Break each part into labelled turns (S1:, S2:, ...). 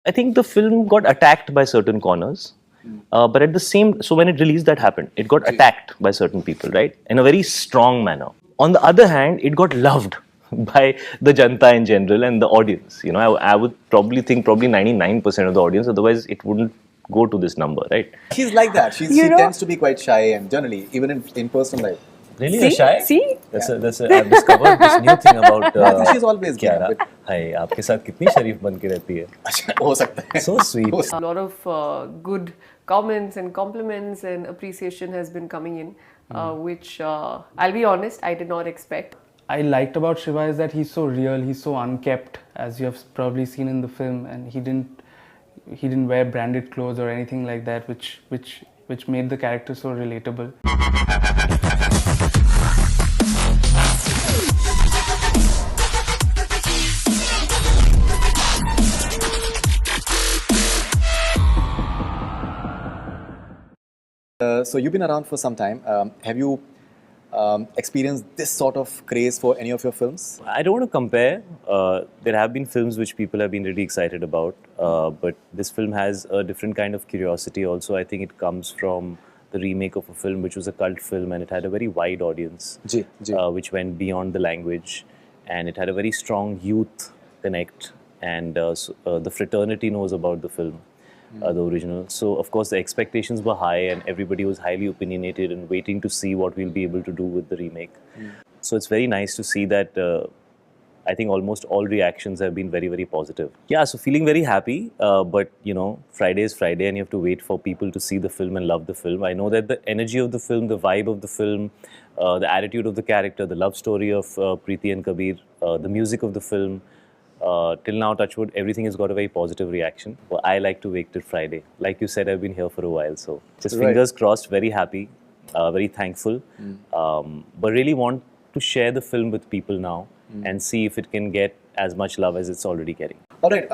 S1: I think the film got attacked by certain corners. But at the same, so when it released, that happened. It got attacked by certain people, right? In a very strong manner. On the other hand, it got loved by the Janta in general and the audience. You know, I would probably think probably 99% of the audience, otherwise it wouldn't go to this number, right?
S2: She's like that. She tends to be quite shy and generally, even in personal life.
S1: Really?
S3: See?
S1: Shy?
S3: See?
S1: I've discovered this new thing about
S2: I think she's always been.
S1: Kiara. Hi, आपके साथ कितनी शरीफ बन के रहती है?
S2: अच्छा, हो सकता है.
S1: So sweet.
S3: A lot of good comments and compliments and appreciation has been coming in, which I'll be honest, I did not expect.
S4: I liked about Shiva is that he's so real, he's so unkept, as you have probably seen in the film, and he didn't wear branded clothes or anything like that, which made the character so relatable.
S2: So you've been around for some time. Have you experienced this sort of craze for any of your films?
S1: I don't want to compare. There have been films which people have been really excited about, but this film has a different kind of curiosity also. I think it comes from the remake of a film which was a cult film and it had a very wide audience, which went beyond the language, and it had a very strong youth connect, and the fraternity knows about the film. The original. So, of course, the expectations were high and everybody was highly opinionated and waiting to see what we'll be able to do with the remake. So, it's very nice to see that I think almost all reactions have been very, very positive. Yeah, so feeling very happy, but you know, Friday is Friday and you have to wait for people to see the film and love the film. I know that the energy of the film, the vibe of the film, the attitude of the character, the love story of Preeti and Kabir, the music of the film, till now, touchwood, everything has got a very positive reaction. Well, I like to wait till Friday. Like you said, I've been here for a while, so just fingers crossed, very happy, very thankful. But really want to share the film with people now and see if it can get as much love as it's already getting.
S2: All right.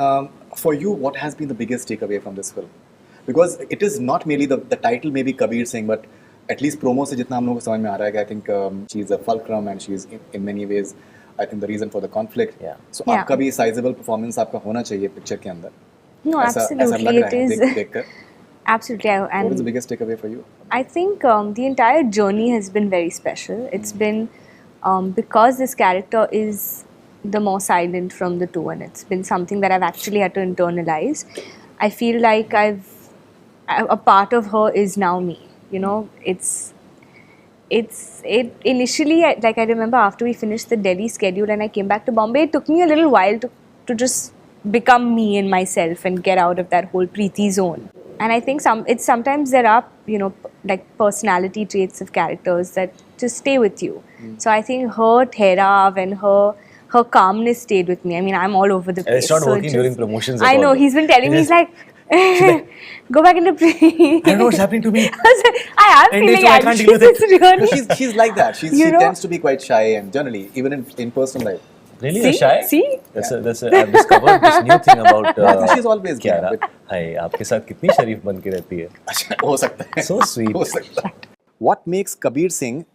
S2: For you, what has been the biggest takeaway from this film? Because it is not merely the title may be Kabir Singh, but at least promo से जितना हम लोगों को समझ में आ रहा है, I think she's a fulcrum and she's in many ways, I think, the reason for the conflict.
S1: Yeah.
S2: So आपका भी sizable performance आपका होना चाहिए picture के अंदर.
S5: No,
S2: ऐसा
S5: absolutely,
S2: लग रहा
S5: it
S2: है
S5: is.
S2: देखकर.
S5: Absolutely,
S2: What is the
S5: and
S2: biggest takeaway for you?
S5: I think the entire journey has been very special. It's been because this character is the more silent from the two, and it's been something that I've actually had to internalize. I feel like a part of her is now me. You know, it initially, like I remember after we finished the Delhi schedule and I came back to Bombay, it took me a little while to just become me and myself and get out of that whole Preeti zone. And I think sometimes there are, you know, like personality traits of characters that just stay with you. So I think her Therav and her calmness stayed with me. I mean, I'm all over the place.
S1: It's not
S5: so
S1: working during promotions at
S5: I know,
S1: all.
S5: he's been telling me, he's like, go back into
S1: I don't know what's happening to me.
S5: I am
S1: And
S5: feeling
S1: so I can't deal with
S5: anxious,
S1: it.
S5: really.
S2: She's like that. She
S5: know?
S2: tends to be quite shy and generally, even in personal life.
S1: Really?
S3: See?
S1: You're shy?
S3: See?
S1: I've discovered this new thing about
S2: I think she's always been.
S1: Kiara.
S2: But
S1: Hi, आपके साथ कितनी शरीफ बन के रहती है?
S2: अच्छा, हो सकता है.
S1: So sweet.
S2: हो सकता है. What makes Kabir Singh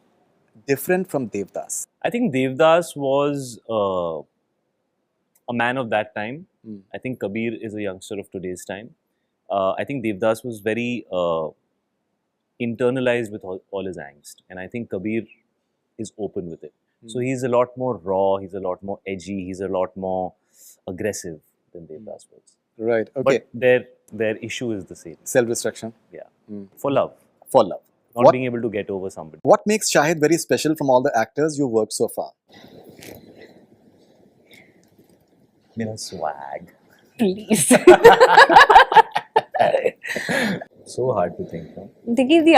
S2: different from Devdas?
S1: I think Devdas was a man of that time. I think Kabir is a youngster of today's time. I think Devdas was very internalized with all his angst, and I think Kabir is open with it. So he's a lot more raw, he's a lot more edgy, he's a lot more aggressive than Devdas was.
S2: Right. Okay.
S1: But their issue is the same.
S2: Self-destruction
S1: Yeah. For love.
S2: for love.
S1: Not being able to get over somebody.
S2: What makes Shahid very special from all the actors you've worked so far?
S1: Mera swag.
S3: Please.
S1: So hard to think. No?
S5: Thinking the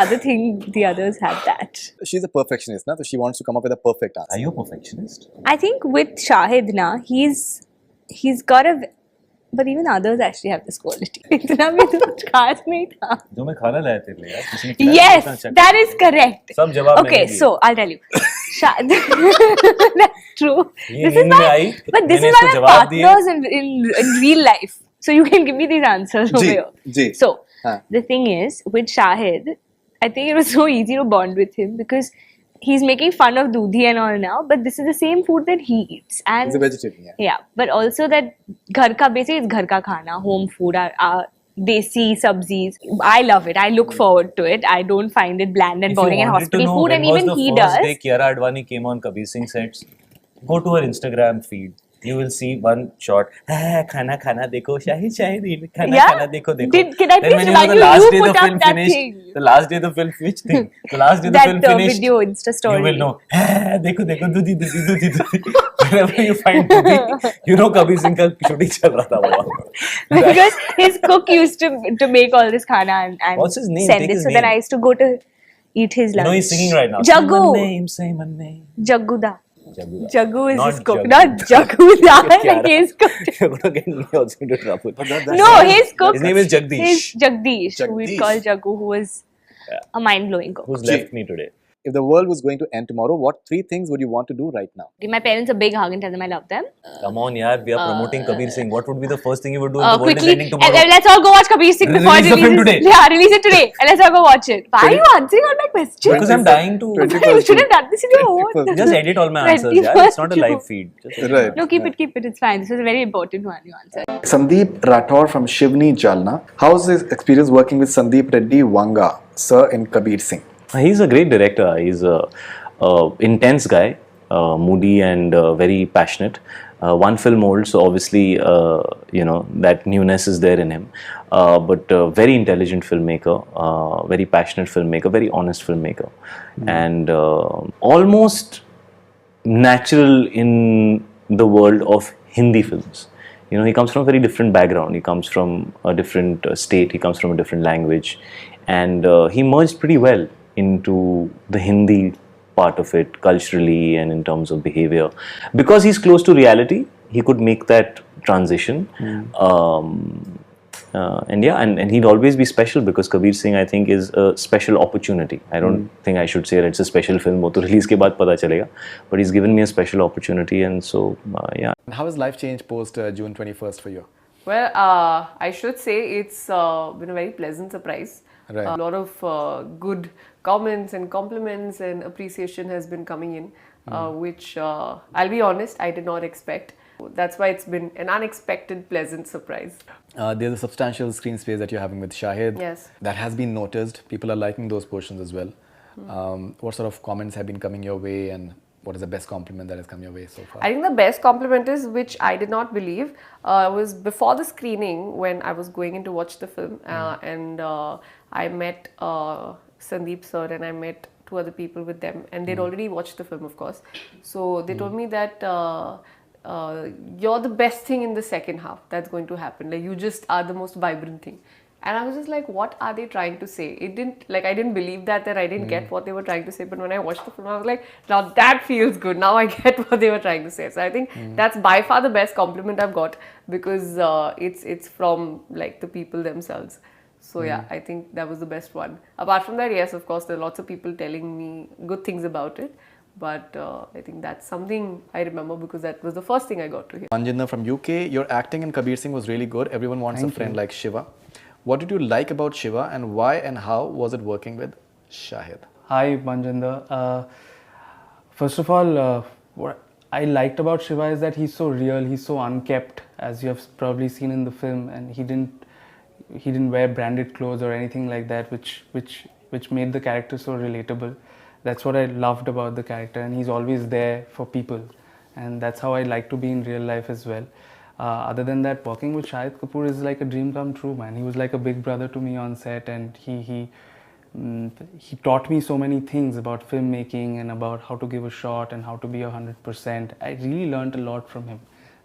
S5: other thing, the others have that.
S2: She's a perfectionist, na? So she wants to come up with a perfect answer.
S1: Are you a perfectionist?
S5: I think with Shahid na, he's got a, but even others actually have this quality. इतना भी तो कुछ खास नहीं था.
S1: जो मैं खाना लाया तेरे लिए यार, किसी ने खिलाया
S5: Yes,
S1: इतना अच्छा
S5: that is correct.
S1: सब जवाब
S5: Okay,
S1: मैंने दिए।
S5: so I'll tell you. That's true.
S1: ये नींद में आई,
S5: But this
S1: मैंने
S5: is
S1: इसको
S5: why
S1: जवाब
S5: we're
S1: दिए।
S5: partners in real life. So you can give me these answers over
S2: Ji,
S5: here.
S2: ji.
S5: So
S2: हाँ.
S5: the thing is, with Shahid, I think it was so easy to bond with him because he's making fun of Doodhi and all now, but this is the same food that he eats. And
S2: He's a vegetarian, yeah.
S5: yeah, but also that ghar ka, basically it's ghar ka khana, home food, our desi sabzis. I love it. I look forward to it. I don't find it bland and boring and hospital food, and even he does.
S1: Day Kiara Advani came on Kabir Singh sets, go to her Instagram feed. You will see one shot. Khana khana dekho, shahi shahi khana
S5: Yeah?
S1: khana dekho dekho.
S5: Can I
S1: Then
S5: please
S1: when
S5: remind
S1: the
S5: you,
S1: last
S5: you
S1: day
S5: put
S1: the
S5: up
S1: film
S5: that
S1: finished,
S5: thing.
S1: the last day the film which thing? The last day the
S5: That
S1: film finished.
S5: video, Insta story.
S1: You will know. Dekho dekho dudhi dudhi dudhi dudhi. Whenever you find dudhi, you know Kabir Singh ka shooting chal raha tha wala.
S5: Because his cook used to make all this khana and
S1: What's his name?
S5: send
S1: Take
S5: it.
S1: his
S5: So then
S1: name.
S5: I used to go to eat his lunch.
S1: You know he's singing right now.
S5: Jaggu.
S1: Say my name.
S5: Jagguda.
S1: Jaggu.
S5: Jaggu is
S1: Not
S5: his cook,
S1: Jaggu.
S5: not Jagguda.
S1: Kiara.
S5: Like his cook.
S1: You're gonna get me also into trouble.
S5: No, his cook.
S1: His name is Jagdish.
S5: His Jagdish, who we
S2: Jagdish.
S5: call Jaggu, who was a mind-blowing cook.
S1: Who's left me today?
S2: If the world was going to end tomorrow, what 3 things would you want to do right now?
S5: Give my parents a big hug and tell them I love them.
S1: Come on, yaar, we are promoting Kabir Singh. What would be the first thing you would do if the world is
S5: Quickly,
S1: ending tomorrow?
S5: and let's all go watch Kabir Singh before
S1: Release
S5: it
S1: the film
S5: releases.
S1: today.
S5: Yeah, release it today, and let's all go watch it. Why are you answering all my questions?
S1: Because I'm dying to.
S2: 21st
S5: You should have done this in your own.
S2: 21st.
S1: Just edit all my answers, yaar. It's not a live feed. Just edit.
S2: Right.
S5: No, keep it. It's fine. This was a very important one you answered.
S2: Sandeep Rathore from Shivni Jalna. How's his experience working with Sandeep Reddy Wanga, sir, in Kabir Singh?
S1: He's a great director. He's a intense guy, moody and very passionate. One film old, so obviously that newness is there in him. But very intelligent filmmaker, very passionate filmmaker, very honest filmmaker, and almost natural in the world of Hindi films. You know, he comes from a very different background. He comes from a different state. He comes from a different language, and he merged pretty well into the Hindi part of it, culturally and in terms of behavior. Because he's close to reality, he could make that transition. And he'd always be special because Kabir Singh, I think, is a special opportunity. I don't think I should say that it's a special film. वो तो release के बाद पता चलेगा. But he's given me a special opportunity, and so yeah.
S2: How has life changed post June 21st for you?
S3: Well, I should say it's been a very pleasant surprise.
S2: Right.
S3: A lot of good comments and compliments and appreciation has been coming in, which I'll be honest, I did not expect. That's why it's been an unexpected, pleasant surprise.
S2: There's a substantial screen space that you're having with Shahid.
S3: Yes.
S2: That has been noticed. People are liking those portions as well. What sort of comments have been coming your way, and what is the best compliment that has come your way so far?
S3: I think the best compliment is, which I did not believe, was before the screening when I was going in to watch the film, and I met Sandeep sir and I met 2 other people with them, and they'd already watched the film, of course. So they told me that you're the best thing in the second half that's going to happen. Like, you just are the most vibrant thing. And I was just like, what are they trying to say? I didn't believe that I didn't get what they were trying to say. But when I watched the film, I was like, now that feels good. Now I get what they were trying to say. So I think that's by far the best compliment I've got, because it's from like the people themselves. So yeah, I think that was the best one. Apart from that, yes, of course, there are lots of people telling me good things about it. But I think that's something I remember because that was the first thing I got to hear.
S2: Manjinder from UK, your acting in Kabir Singh was really good. Everyone wants a friend like Shiva. What did you like about Shiva, and why and how was it working with Shahid?
S4: Hi, Manjinder. First of all, what I liked about Shiva is that he's so real, he's so unkept, as you have probably seen in the film, and he didn't wear branded clothes or anything like that, which made the character so relatable. That's what I loved about the character, and he's always there for people, and that's how I like to be in real life as well. Other than that, working with Shahid Kapoor is like a dream come true, man. He was like a big brother to me on set, and he taught me so many things about filmmaking and about how to give a shot and how to be 100%. I really learned a lot from him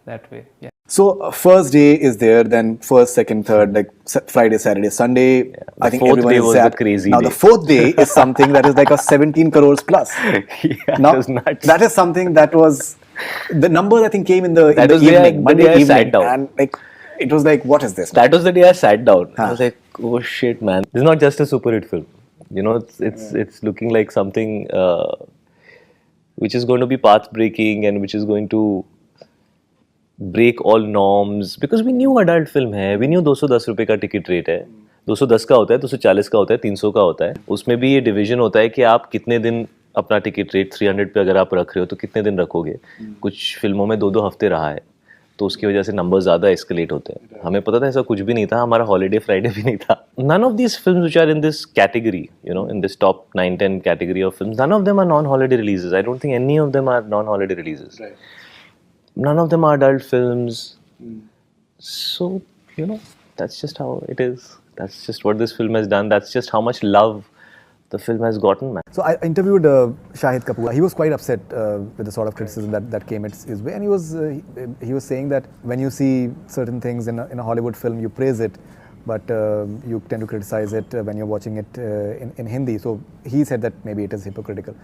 S4: that way. Yeah.
S2: So first day is there, then first, second, third, like Friday, Saturday, Sunday. I think
S1: fourth
S2: everyone
S1: day
S2: is
S1: was
S2: sad.
S1: the crazy
S2: Now
S1: day.
S2: the fourth day is something that is like a 17 crores plus.
S1: Yeah,
S2: Now
S1: it was nuts.
S2: that is something that was the numbers I think came in the
S1: That was the day
S2: evening, Monday
S1: I sat
S2: evening,
S1: down.
S2: and like it was like, what is this?
S1: That was the day I sat down. I was like, oh shit, man. This is not just a super hit film. You know, it's looking like something which is going to be path breaking and which is going to break all norms, because we knew adult film है, we knew 210 रुपए का ticket rate है, 210 का होता है, 240 का होता है, 300 का होता है. उसमें भी ये डिवीजन होता है कि आप कितने दिन अपना टिकट रेट 300 पे अगर आप रख रहे हो तो कितने दिन रखोगे? कुछ फिल्मों में 2-2 हफ्ते रहा है, तो उसकी वजह से नंबर ज़्यादा एस्केलेट होते हैं। हमें पता था ऐसा कुछ भी नहीं था, हमारा हॉलीडे फ्राइडे भी नहीं था। None of these films which are in this category, you know, in this top 9-10 category of films, none of them are non-holiday releases. I don't think any of them are non-holiday releases.
S2: Right.
S1: None of them are adult films. So, you know, that's just how it is. That's just what this film has done. That's just how much love the film has gotten, man.
S2: So I interviewed Shahid Kapoor. He was quite upset with the sort of criticism that came his way, and he was saying that when you see certain things in a Hollywood film, you praise it, but you tend to criticize it when you're watching it in Hindi. So he said that maybe it is hypocritical.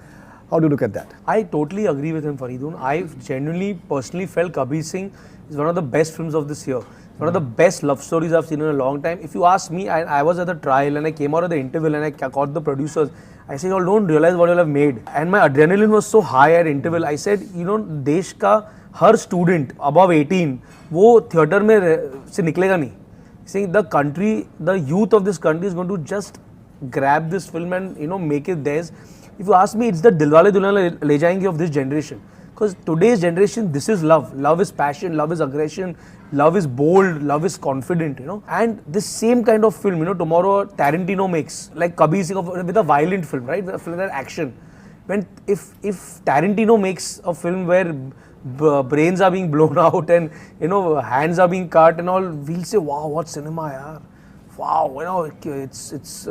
S2: How do you look at that?
S6: I totally agree with him, Faridun. I genuinely, personally felt Kabir Singh is one of the best films of this year. One of the best love stories I've seen in a long time. If you ask me, I was at the trial and I came out of the interval and I caught the producers. I said, y'all don't realize what y'all have made. And my adrenaline was so high at interval. I said, you know, देश का हर student above 18 वो theatre में से निकलेगा नहीं. Saying the country, the youth of this country is going to just grab this film and, you know, make it theirs. If you ask me, it's the Dilwale Dulhaniya Le Jayenge of this generation. Because today's generation, this is love. Love is passion, love is aggression, love is bold, love is confident, you know. And this same kind of film, you know, tomorrow Tarantino makes, like Kabir Singh with a violent film, right? With a film that action. When if Tarantino makes a film where brains are being blown out and, you know, hands are being cut and all, we'll say, wow, what cinema, yaar. Wow, you know, it's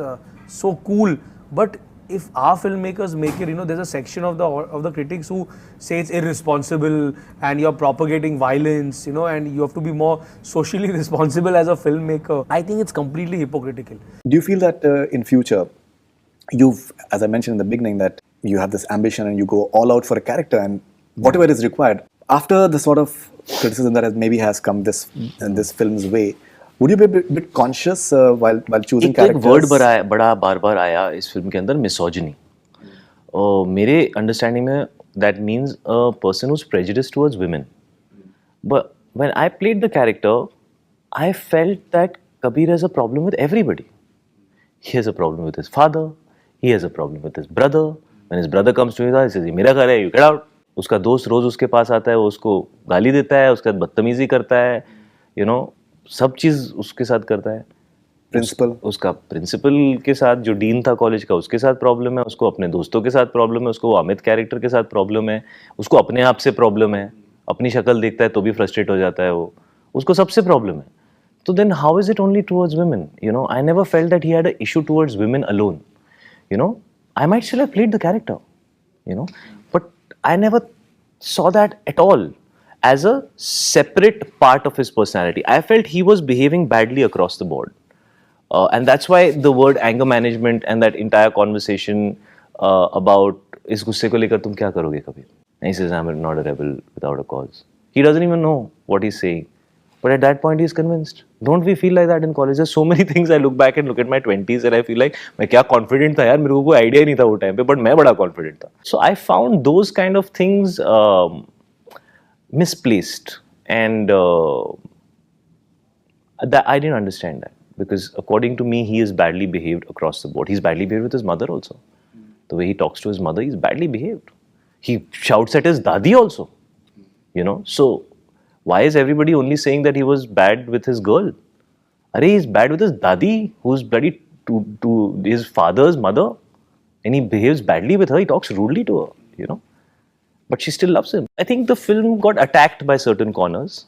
S6: so cool. But if our filmmakers make it, you know, there's a section of the critics who say it's irresponsible and you're propagating violence, you know, and you have to be more socially responsible as a filmmaker. I think it's completely hypocritical.
S2: Do you feel that in future, as I mentioned in the beginning, that you have this ambition and you go all out for a character and whatever is required, after the sort of criticism that has come in this film's way, would you be a bit conscious while choosing characters?
S1: एक word बड़ा बार आया इस film के अंदर, misogyny. और मेरे understanding में that means a person who's prejudiced towards women. But when I played the character, I felt that Kabir has a problem with everybody. He has a problem with his father. He has a problem with his brother. When his brother comes to his house, he says, "ये मेरा घर है, you get out." उसका दोस्त रोज उसके पास आता है, वो उसको गाली देता है, उसके साथ बदतमीजी करता है, you know, सब चीज उसके साथ करता है. उसका प्रिंसिपल के साथ, जो डीन था कॉलेज का, उसके साथ प्रॉब्लम है, उसको अपने दोस्तों के साथ प्रॉब्लम है, उसको अमित कैरेक्टर के साथ प्रॉब्लम है, उसको अपने आप से प्रॉब्लम है, अपनी शक्ल देखता है तो भी फ्रस्ट्रेट हो जाता है वो, उसको सबसे प्रॉब्लम है. तो then how is it only towards women? You know, I never felt that he had a issue towards women alone. You know, I might still have played the character, you know, but I never saw that at all as a separate part of his personality. I felt he was behaving badly across the board. And that's why the word anger management and that entire conversation about इस गुस्से को लेकर तुम क्या करोगे कभी? He says, I'm not a rebel without a cause. He doesn't even know what he's saying. But at that point, he's convinced. Don't we feel like that in college? There's so many things I look back and look at my 20s and I feel like मैं क्या confident था यार, मेरे को कोई idea नहीं था वो time पे, but मैं बड़ा confident था. So I found those kind of things misplaced, and that I didn't understand that, because according to me, he is badly behaved across the board. He's badly behaved with his mother also. The way he talks to his mother, he's badly behaved. He shouts at his dadi also. You know, so why is everybody only saying that he was bad with his girl? Arey, he's bad with his dadi, who's bloody to his father's mother, and he behaves badly with her. He talks rudely to her, you know. But she still loves him. I think the film got attacked by certain corners.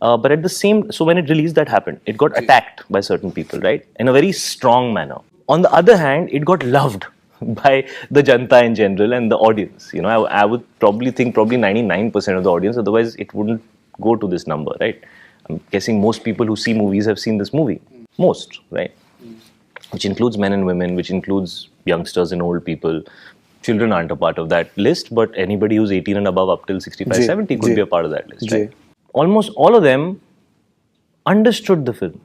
S1: But at the same, so when it released, that happened. It got attacked by certain people, right? In a very strong manner. On the other hand, it got loved by the janta in general and the audience. You know, I would probably think 99% of the audience, otherwise it wouldn't go to this number, right? I'm guessing most people who see movies have seen this movie. Most, right? Which includes men and women, which includes youngsters and old people. Children aren't a part of that list, but anybody who's 18 and above up till 65, 70 could be a part of that list, right? Almost all of them understood the film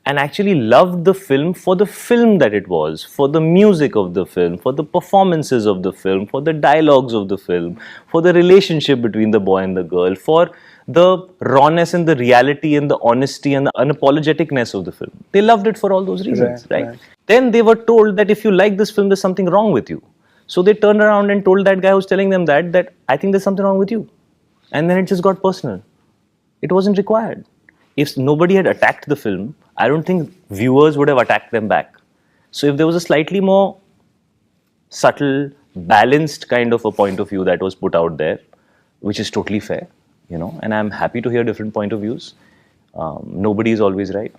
S1: and actually loved the film for the film that it was, for the music of the film, for the performances of the film, for the dialogues of the film, for the relationship between the boy and the girl, for the rawness and the reality and the honesty and the unapologeticness of the film. They loved it for all those reasons, right? Then they were told that if you like this film, there's something wrong with you. So they turned around and told that guy who's telling them that I think there's something wrong with you. And then it just got personal. It wasn't required. If nobody had attacked the film, I don't think viewers would have attacked them back. So if there was a slightly more subtle, balanced kind of a point of view that was put out there, which is totally fair, you know, and I'm happy to hear different point of views. Nobody is always right.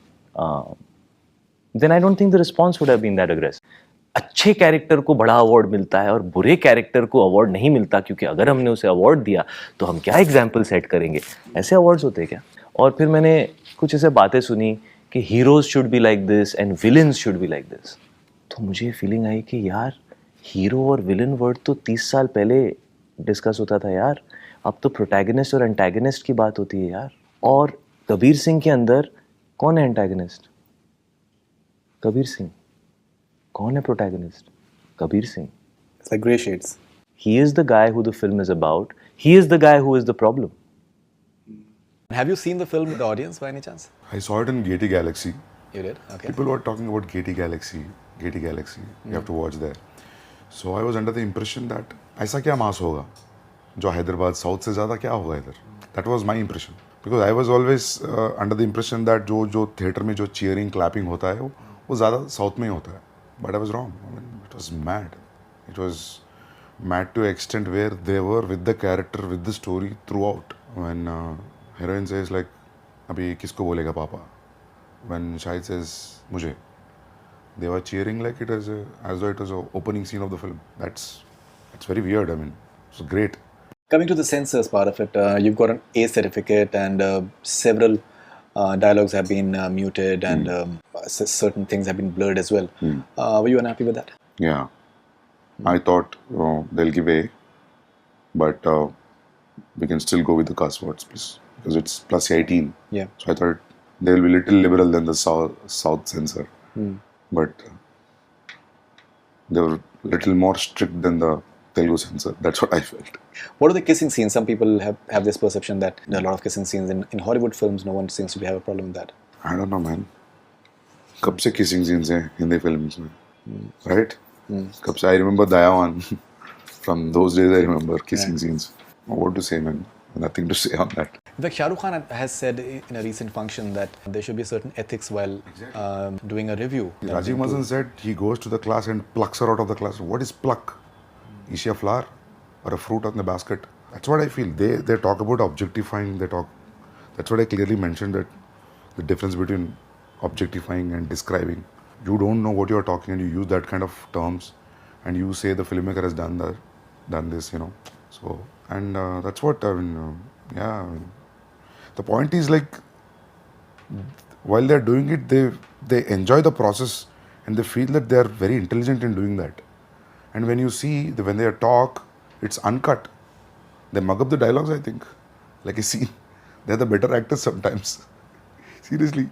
S1: Then I don't think the response would have been that aggressive. अच्छे character को बड़ा award मिलता है और बुरे character को award नहीं मिलता, क्योंकि अगर हमने उसे अवार्ड दिया तो हम क्या एग्जाम्पल सेट करेंगे? ऐसे अवार्ड्स होते हैं क्या? और फिर मैंने कुछ ऐसे बातें सुनी कि heroes should be like this and villains should be like this. तो मुझे फीलिंग आई कि यार हीरो और विलन वर्ड तो 30 साल पहले डिस्कस होता था यार. अब तो प्रोटैगनिस्ट और एंटैगनिस्ट की बात होती है यार. और कबीर सिंह के अंदर कौन है एंटैगनिस्ट? कबीर सिंह. कौन है protagonist? Kabir Singh.
S2: It's like grey shades.
S1: He is the guy who the film is about. He is the guy who is the problem.
S2: Have you seen the film with the audience by any chance?
S7: I saw it in Gaiety Galaxy.
S2: You did? Okay.
S7: People were talking about Gaiety Galaxy. You have to watch there. So I was under the impression that ऐसा क्या मास होगा जो Hyderabad south से ज़्यादा क्या होगा इधर. That was my impression. Because I was always under the impression that जो थिएटर में जो cheering, clapping होता है वो ज़्यादा साउथ में ही होता है. But I was wrong. I mean, it was mad. It was mad to an extent where they were with the character, with the story throughout. When heroine says like, "अभी किसको बोलेगा पापा?" When Shahid says, "मुझे," they were cheering like it was as though it was an opening scene of the film. That's very weird. I mean, it's great.
S2: Coming to the censors part of it, you've got an A certificate and several dialogues have been muted and certain things have been blurred as well. Were you unhappy with that?
S7: Yeah. I thought they'll give A, but we can still go with the cuss words, please, because it's plus 18.
S2: Yeah.
S7: So I thought they'll be little liberal than the South censor, but they were little more strict than the Telugu censor. That's what I felt.
S2: What are the kissing scenes? Some people have this perception that there are a lot of kissing scenes in Hollywood films. No one seems to have a problem with that.
S7: I don't know, man. कब से kissing scenes हैं Hindi films में, right? कब से? I remember Dayawan. From those days, I remember kissing scenes. What to say, man? Nothing to say on that.
S2: In fact, Shah Rukh Khan has said in a recent function that there should be certain ethics while doing a review.
S7: Rajiv Mazan said he goes to the class and plucks her out of the class. What is pluck? Is she a flower or a fruit on the basket? That's what I feel. They talk about objectifying. That's what I clearly mentioned, that the difference between objectifying and describing. You don't know what you're talking and you use that kind of terms and you say the filmmaker has done this, you know. So, and that's what I mean. Yeah. I mean, the point is like, while they're doing it, they enjoy the process and they feel that they're very intelligent in doing that. And when you see when they talk, it's uncut. They mug up the dialogues, I think, like a scene. They're the better actors sometimes. Seriously,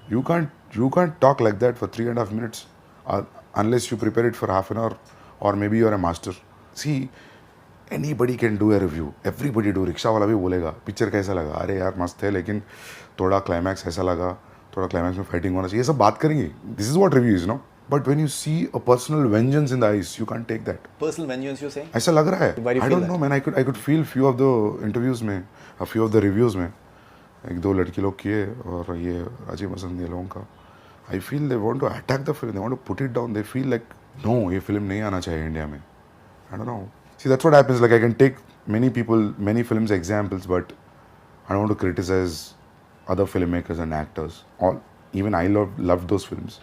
S7: you can't talk like that for 3.5 minutes unless you prepare it for half an hour, or maybe you're a master. See, anybody can do a review. Everybody do. Rickshaw वाला भी बोलेगा picture कैसा लगा, अरे यार मस्त है लेकिन थोड़ा क्लाइमैक्स ऐसा लगा, थोड़ा क्लाइमैक्स में फाइटिंग होना चाहिए, ये सब बात करेंगे. This is what review is, no. But when you see a personal vengeance in the eyes, you can't take that.
S2: Personal vengeance, you're saying?
S7: ऐसा लग रहा है.
S2: Why do you
S7: I
S2: feel
S7: don't know, man. I could feel few of the interviews में, a few of the reviews में, एक दो लड़की लोग किए और ये राजीव मसंद ये लोगों का. I feel they want to attack the film. They want to put it down. They feel like no, ये film नहीं आना चाहिए इंडिया में. I don't know. See, that's what happens. Like I can take many people, many films examples, but I don't want to criticize other filmmakers and actors. Even I loved those films.